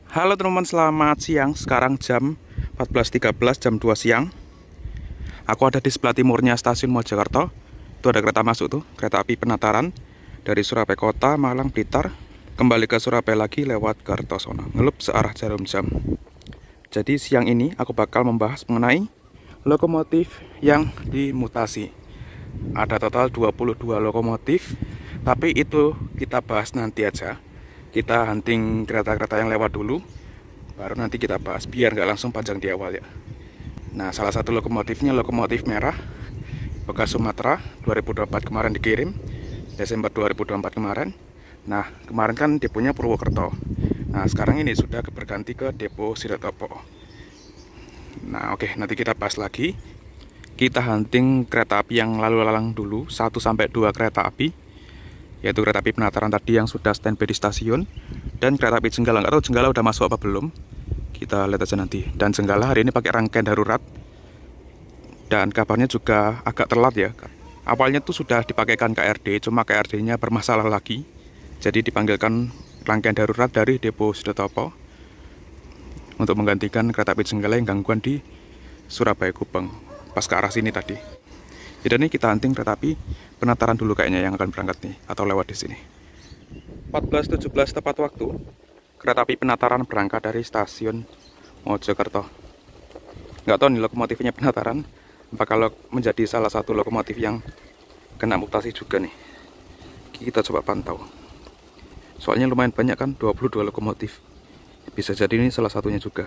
Halo teman-teman, selamat siang. Sekarang jam 14.13, jam 2 siang. Aku ada di sebelah timurnya stasiun Mojokerto. Itu ada kereta masuk tuh, kereta api Penataran dari Surabaya Kota, Malang, Blitar, kembali ke Surabaya lagi lewat Kertosono, ngelup searah jarum jam. Jadi siang ini aku bakal membahas mengenai lokomotif yang dimutasi. Ada total 22 lokomotif, tapi itu kita bahas nanti aja. Kita hunting kereta-kereta yang lewat dulu, baru nanti kita bahas, biar nggak langsung panjang di awal ya. Nah, salah satu lokomotifnya lokomotif merah bekas Sumatera, 2024 kemarin dikirim, Desember 2024 kemarin. Nah, kemarin kan deponya Purwokerto. Nah, sekarang ini sudah berganti ke depo Sidotopo. Nah, oke, nanti kita bahas lagi. Kita hunting kereta api yang lalu lalang dulu, 1-2 kereta api, yaitu kereta api Penataran tadi yang sudah standby di stasiun, dan kereta api Jenggala. Nggak tahu Jenggala udah masuk apa belum, kita lihat aja nanti. Dan Jenggala hari ini pakai rangkaian darurat, dan kabarnya juga agak telat ya. Awalnya tuh sudah dipakaikan KRD, cuma KRD-nya bermasalah lagi, jadi dipanggilkan rangkaian darurat dari depo Sidotopo untuk menggantikan kereta api Jenggala yang gangguan di Surabaya Gubeng pas ke arah sini tadi. Jadi nih kita hunting kereta api Penataran dulu kayaknya yang akan berangkat nih, atau lewat di sini. 14.17 tepat waktu, kereta api Penataran berangkat dari stasiun Mojokerto. Nggak tahu nih lokomotifnya Penataran bakal menjadi salah satu lokomotif yang kena mutasi juga nih. Kita coba pantau. Soalnya lumayan banyak kan, 22 lokomotif. Bisa jadi ini salah satunya juga.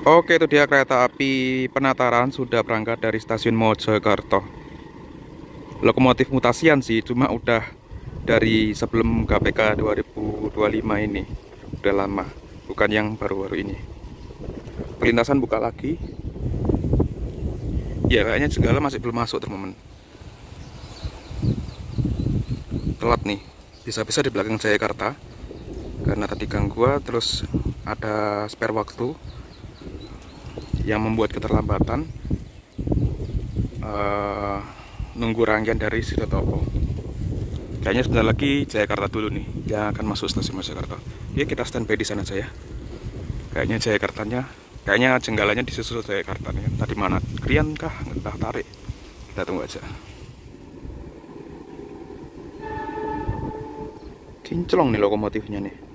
Oke, itu dia kereta api Penataran sudah berangkat dari stasiun Mojokerto. Lokomotif mutasian sih, cuma udah dari sebelum KPK 2025 ini. Udah lama, bukan yang baru-baru ini. Perlintasan buka lagi. Ya, kayaknya Jenggala masih belum masuk, teman-teman. Telat nih, bisa-bisa di belakang Jayakarta. Karena tadi gangguan, terus ada spare waktu yang membuat keterlambatan nunggu rangkaian dari Sidotopo. Kayaknya sebentar lagi Jayakarta dulu nih yang akan masuk stasiun Mojokerto. Ya, kita standby di sana aja ya. Kayaknya Jayakartanya, kayaknya Jenggalanya disusul Jayakarta nih. Tadi mana? Krian kah? Entah, tarik. Kita tunggu aja. Kinclong nih lokomotifnya nih.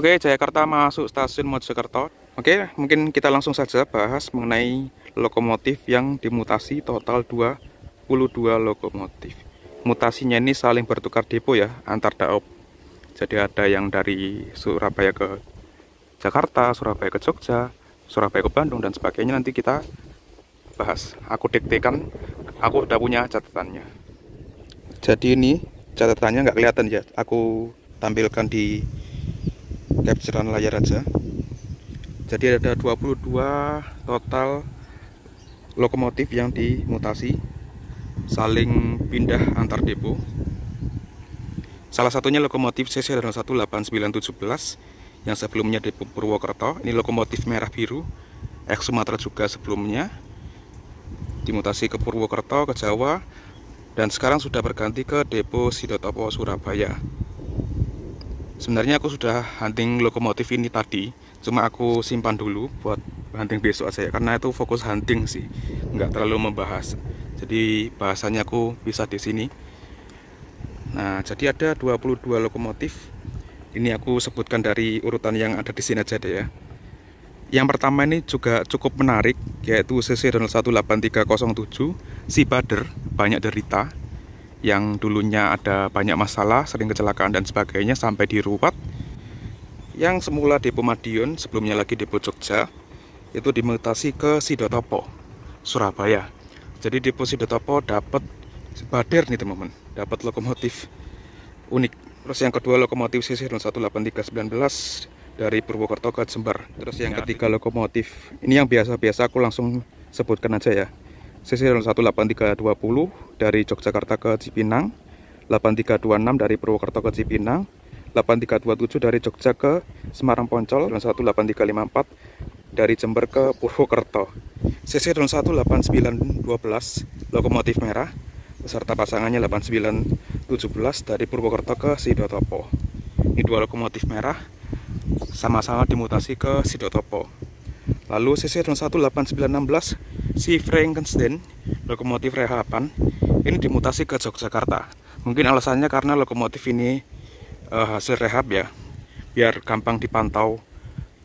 Oke, Jayakarta masuk stasiun Mojokerto. Oke, mungkin kita langsung saja bahas mengenai lokomotif yang dimutasi, total 22 lokomotif. mutasinya ini saling bertukar depo ya, antar daop. Jadi ada yang dari Surabaya ke Jakarta, Surabaya ke Jogja, Surabaya ke Bandung, dan sebagainya. Nanti kita bahas. Aku diktekan, aku udah punya catatannya. Jadi ini catatannya nggak kelihatan ya, aku tampilkan di capturean layar aja. Jadi ada 22 total lokomotif yang dimutasi, saling pindah antar depo. Salah satunya lokomotif CC01 8917 yang sebelumnya depo Purwokerto. Ini lokomotif merah biru, ex Sumatera juga sebelumnya, dimutasi ke Purwokerto, ke Jawa, dan sekarang sudah berganti ke depo Sidotopo Surabaya. Sebenarnya aku sudah hunting lokomotif ini tadi, cuma aku simpan dulu buat hunting besok aja ya, karena itu fokus hunting sih, nggak terlalu membahas. Jadi bahasanya aku bisa di sini. Nah, jadi ada 22 lokomotif. Ini aku sebutkan dari urutan yang ada di sini aja deh ya. Yang pertama ini juga cukup menarik, yaitu CC018307 si Bader, banyak derita, yang dulunya ada banyak masalah, sering kecelakaan dan sebagainya, sampai diruat. Yang semula depo Madiun, sebelumnya lagi depo Jogja, itu dimutasi ke Sidotopo Surabaya. Jadi depo Sidotopo dapat Bader nih teman-teman, dapat lokomotif unik. Terus yang kedua lokomotif CC018319 dari Purwokerto ke Jember. Terus yang ketiga lokomotif, ini yang biasa-biasa aku langsung sebutkan aja ya. CC018320 dari Yogyakarta ke Cipinang, 8326 dari Purwokerto ke Cipinang, 8327 dari Jogja ke Semarang Poncol, dan 18354 dari Jember ke Purwokerto. CC018912 lokomotif merah beserta pasangannya 8917 dari Purwokerto ke Sidotopo. Ini dua lokomotif merah sama-sama dimutasi ke Sidotopo. Lalu CC018916 si Frankenstein, lokomotif rehapan, ini dimutasi ke Yogyakarta. Mungkin alasannya karena lokomotif ini hasil rehab ya, biar gampang dipantau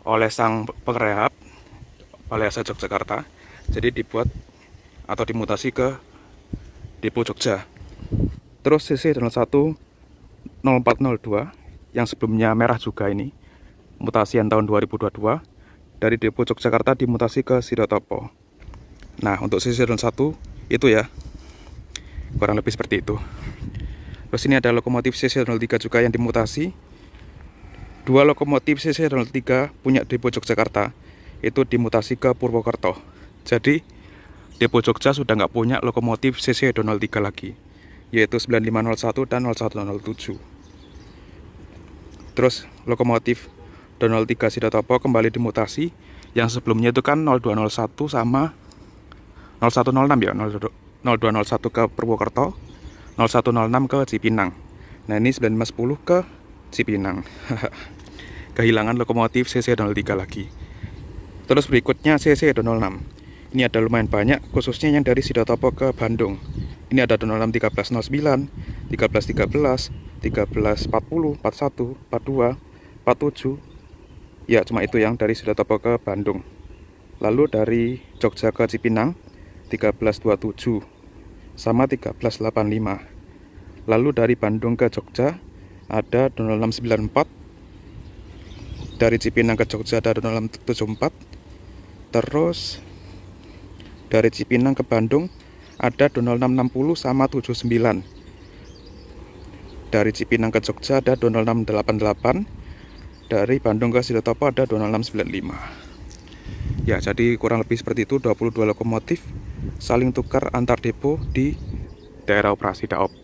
oleh sang pengrehab Balai Asa Yogyakarta. Jadi dibuat atau dimutasi ke depo Jogja. Terus CC010402 yang sebelumnya merah juga, ini mutasian tahun 2022, dari depo Yogyakarta dimutasi ke Sidotopo. Nah, untuk CC01 itu ya, kurang lebih seperti itu. Terus ini ada lokomotif CC03 juga yang dimutasi. Dua lokomotif CC03 punya depo Yogyakarta itu dimutasi ke Purwokerto. Jadi depo Jogja sudah nggak punya lokomotif CC03 lagi, yaitu 9501 dan 0107. Terus lokomotif 03 Sidotopo kembali dimutasi. Yang sebelumnya itu kan 0201 sama 0106 ya, 0201 ke Purwokerto, 0106 ke Cipinang. Nah, ini 9510 ke Cipinang. Kehilangan lokomotif CC03 lagi. Terus berikutnya CC06. Ini ada lumayan banyak, khususnya yang dari Sidotopo ke Bandung. Ini ada 06 1309, 1313, 1340, 41, 42, 47. Ya, cuma itu yang dari Sidotopo ke Bandung. Lalu dari Jogja ke Cipinang 1327 sama 1385. Lalu dari Bandung ke Jogja ada 0694. Dari Cipinang ke Jogja ada 0674. Terus dari Cipinang ke Bandung ada 0660 sama 79. Dari Cipinang ke Jogja ada 0688. Dari Bandung ke Sidotopo ada 2695. Ya, jadi kurang lebih seperti itu, 22 lokomotif saling tukar antar depo di daerah operasi Daop.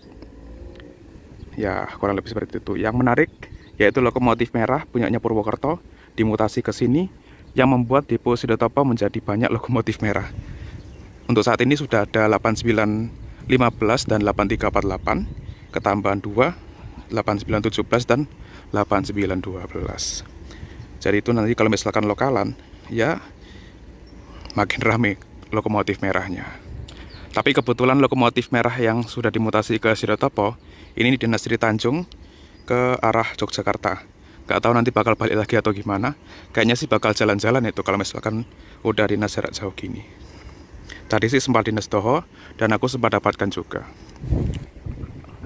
Ya, kurang lebih seperti itu. Yang menarik yaitu lokomotif merah punyanya Purwokerto dimutasi ke sini, yang membuat depo Sidotopo menjadi banyak lokomotif merah. Untuk saat ini sudah ada 8915 dan 8348, ketambahan 2, 8917 dan 8912. Jadi itu nanti kalau misalkan lokalan ya makin rame lokomotif merahnya. Tapi kebetulan lokomotif merah yang sudah dimutasi ke Sidotopo ini di Dinas Sri Tanjung ke arah Yogyakarta. Gak tahu nanti bakal balik lagi atau gimana. Kayaknya sih bakal jalan-jalan itu kalau misalkan udah dinas jarak jauh gini. Tadi sih sempat dinas Toho dan aku sempat dapatkan juga.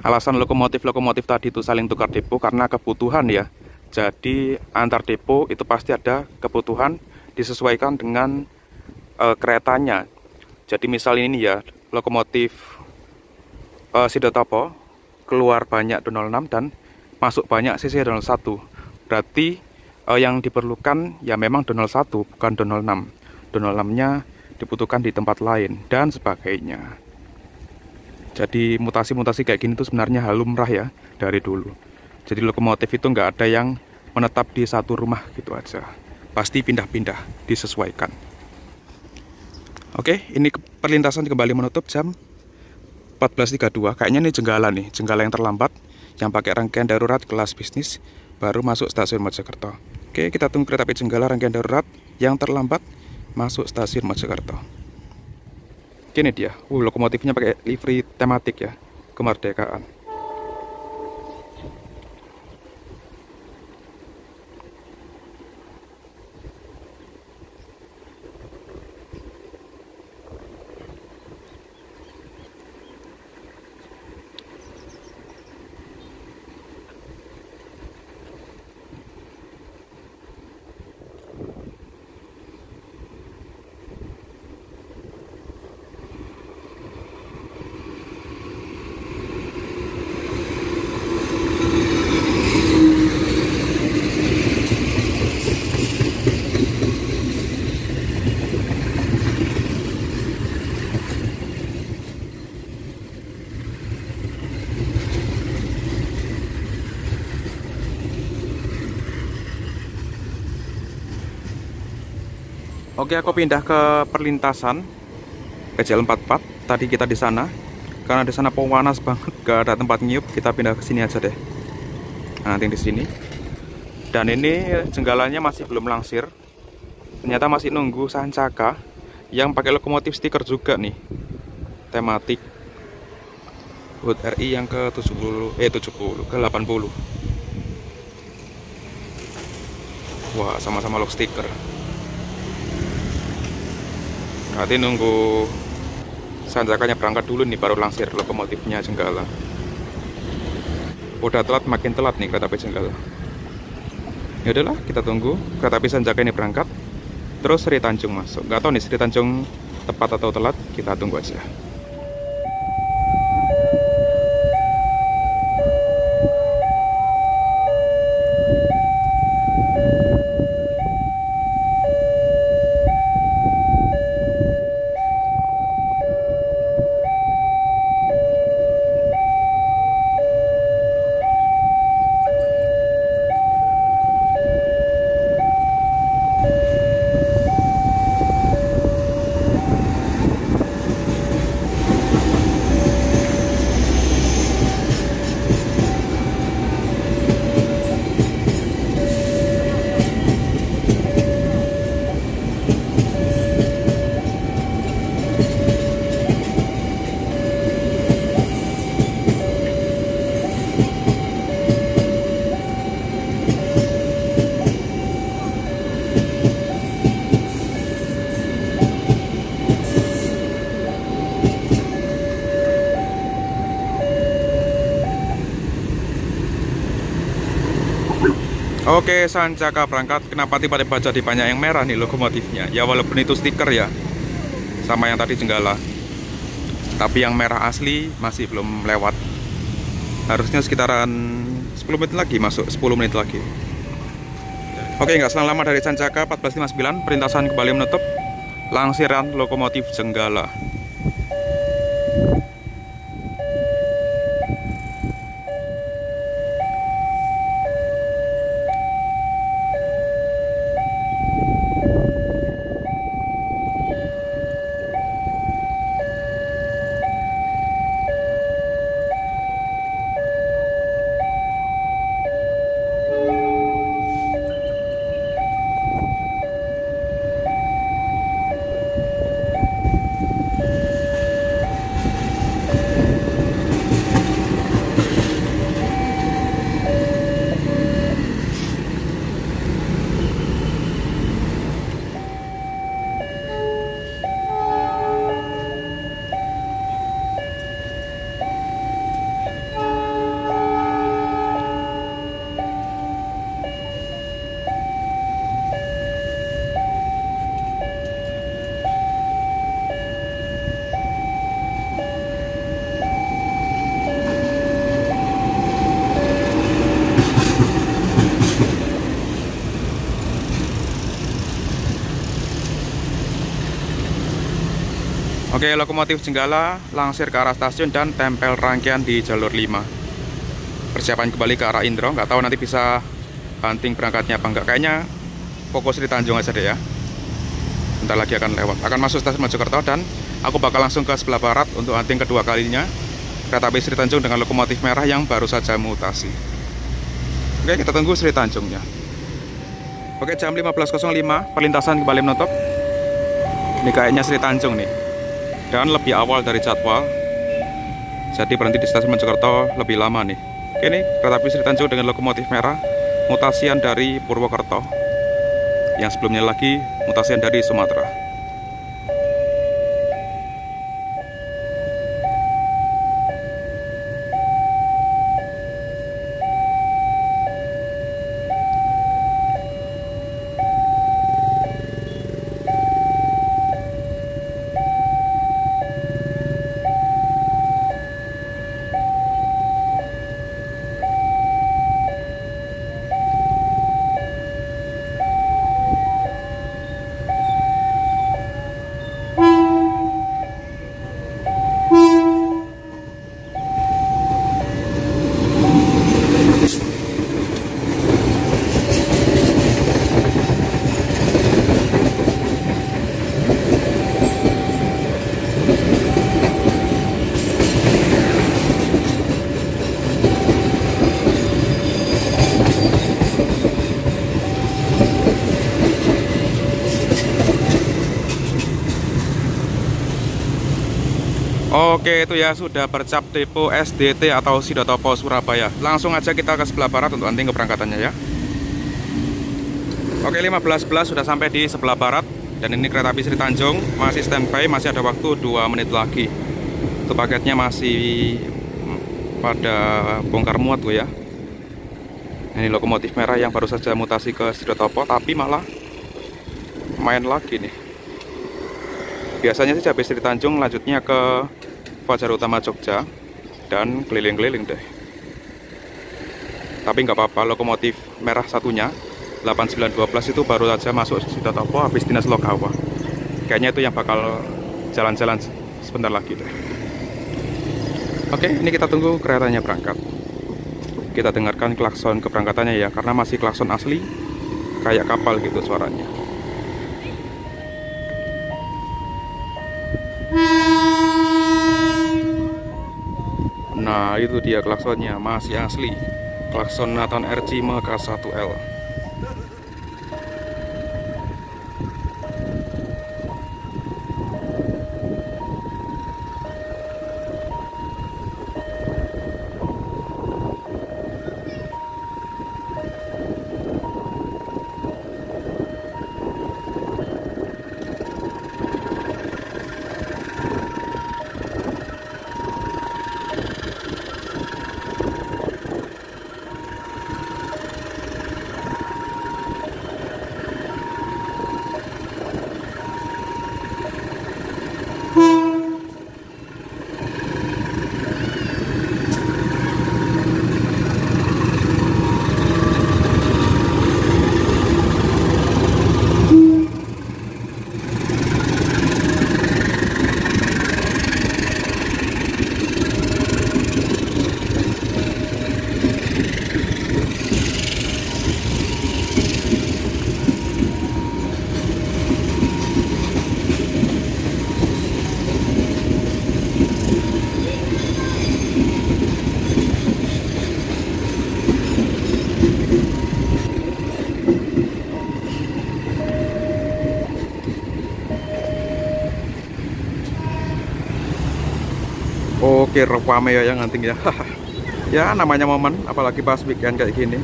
Alasan lokomotif-lokomotif tadi itu saling tukar depo karena kebutuhan ya. Jadi antar depo itu pasti ada kebutuhan disesuaikan dengan keretanya. Jadi misal ini ya, lokomotif Sidotopo keluar banyak 206 dan masuk banyak CC 201. Berarti yang diperlukan ya memang 201 bukan 206. 206-nya dibutuhkan di tempat lain dan sebagainya. Jadi mutasi-mutasi kayak gini tuh sebenarnya hal lumrah ya dari dulu. Jadi lokomotif itu nggak ada yang menetap di satu rumah gitu aja. Pasti pindah-pindah, disesuaikan. Oke, ini perlintasan kembali menutup jam 14.32. Kayaknya ini jenggala yang terlambat, yang pakai rangkaian darurat kelas bisnis, baru masuk stasiun Mojokerto. Oke, kita tunggu kereta api jenggala rangkaian darurat yang terlambat masuk stasiun Mojokerto. Ini dia, lokomotifnya pakai livery tematik ya, kemerdekaan. Oke, aku pindah ke perlintasan PJL 44. Tadi kita di sana. Karena di sana panas banget, gak ada tempat nyiup, kita pindah ke sini aja deh. Nah, nanti di sini. Dan ini jenggalanya masih belum langsir. Ternyata masih nunggu Sancaka yang pakai lokomotif stiker juga nih. Tematik HUT RI yang ke 70 ke 80. Wah, sama-sama log stiker. Nanti nunggu Sancakanya berangkat dulu nih, baru langsir lokomotifnya Jenggala. Udah telat, makin telat nih kereta api Jenggala. Ya udahlah, kita tunggu kereta api Sancaka ini berangkat. Terus Sri Tanjung masuk. Gak tahu nih Sri Tanjung tepat atau telat, kita tunggu aja. Oke, Sancaka berangkat. Kenapa tiba-tiba jadi banyak yang merah nih lokomotifnya? Ya walaupun itu stiker ya, sama yang tadi Jenggala. Tapi yang merah asli masih belum lewat. Harusnya sekitaran 10 menit lagi masuk, 10 menit lagi. Oke, nggak selang lama dari Sancaka 14.59, perlintasan kembali menutup langsiran lokomotif Jenggala. Oke, lokomotif Jenggala langsir ke arah stasiun dan tempel rangkaian di jalur 5. Persiapan kembali ke arah Indro, nggak tahu nanti bisa banting berangkatnya apa enggak. Kayaknya fokus di Tanjung aja deh ya. Bentar lagi akan lewat, akan masuk stasiun Mojokerto, dan aku bakal langsung ke sebelah barat untuk hunting kedua kalinya kereta api Sri Tanjung dengan lokomotif merah yang baru saja mutasi. Oke, kita tunggu Sri Tanjungnya. Oke, jam 15.05 perlintasan kembali menutup. Ini kayaknya Sri Tanjung nih, dan lebih awal dari jadwal, jadi berhenti di stasiun Mojokerto lebih lama nih. Oke, ini kereta api Sri Tanjung dengan lokomotif merah mutasian dari Purwokerto, yang sebelumnya lagi mutasian dari Sumatera. Oke, itu ya sudah bercap depo SDT atau Sidotopo Surabaya. Langsung aja kita ke sebelah barat untuk hunting keberangkatannya ya. Oke, 15.11 sudah sampai di sebelah barat, dan ini kereta api Sri Tanjung masih standby, masih ada waktu 2 menit lagi. Itu paketnya masih pada bongkar muat tuh ya. Ini lokomotif merah yang baru saja mutasi ke Sidotopo, tapi malah main lagi nih. Biasanya sih habis Sri Tanjung lanjutnya ke Fajar Utama Jogja dan keliling-keliling deh. Tapi nggak apa-apa, lokomotif merah satunya 8912 itu baru saja masuk Sidotopo habis Dinas Lokawa. Kayaknya itu yang bakal jalan-jalan sebentar lagi deh. Oke, ini kita tunggu keretanya berangkat. Kita dengarkan klakson keberangkatannya ya, karena masih klakson asli, kayak kapal gitu suaranya. Nah, itu dia klaksonnya, masih asli. Klakson Nathan RC Mega 1L. Oke, rame ya yang nganting ya. Ya namanya momen, apalagi pas weekend kayak gini.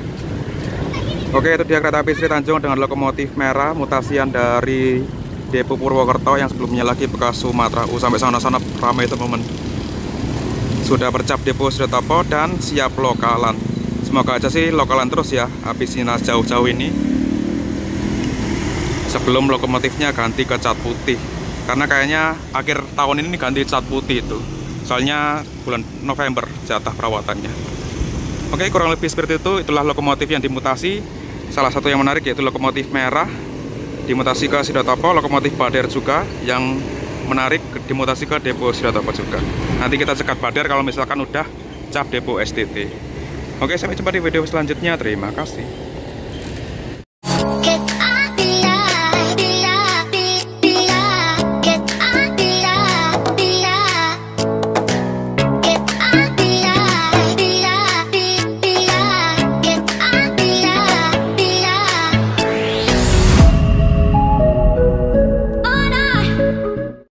Oke, itu dia kereta api Sri Tanjung dengan lokomotif merah mutasian dari depo Purwokerto yang sebelumnya lagi bekas Sumatera. Sampai sana-sana ramai teman-teman. Sudah bercap depo Sidotopo dan siap lokalan. Semoga aja sih lokalan terus ya habis dinas jauh-jauh ini, sebelum lokomotifnya ganti ke cat putih. Karena kayaknya akhir tahun ini ganti cat putih itu. Soalnya bulan November jatah perawatannya. Oke, kurang lebih seperti itu. Itulah lokomotif yang dimutasi. Salah satu yang menarik yaitu lokomotif merah dimutasi ke Sidotopo. Lokomotif Bader juga yang menarik dimutasi ke depo Siratapa juga. Nanti kita cegat badar kalau misalkan udah cap depo STT. Oke, sampai jumpa di video selanjutnya. Terima kasih.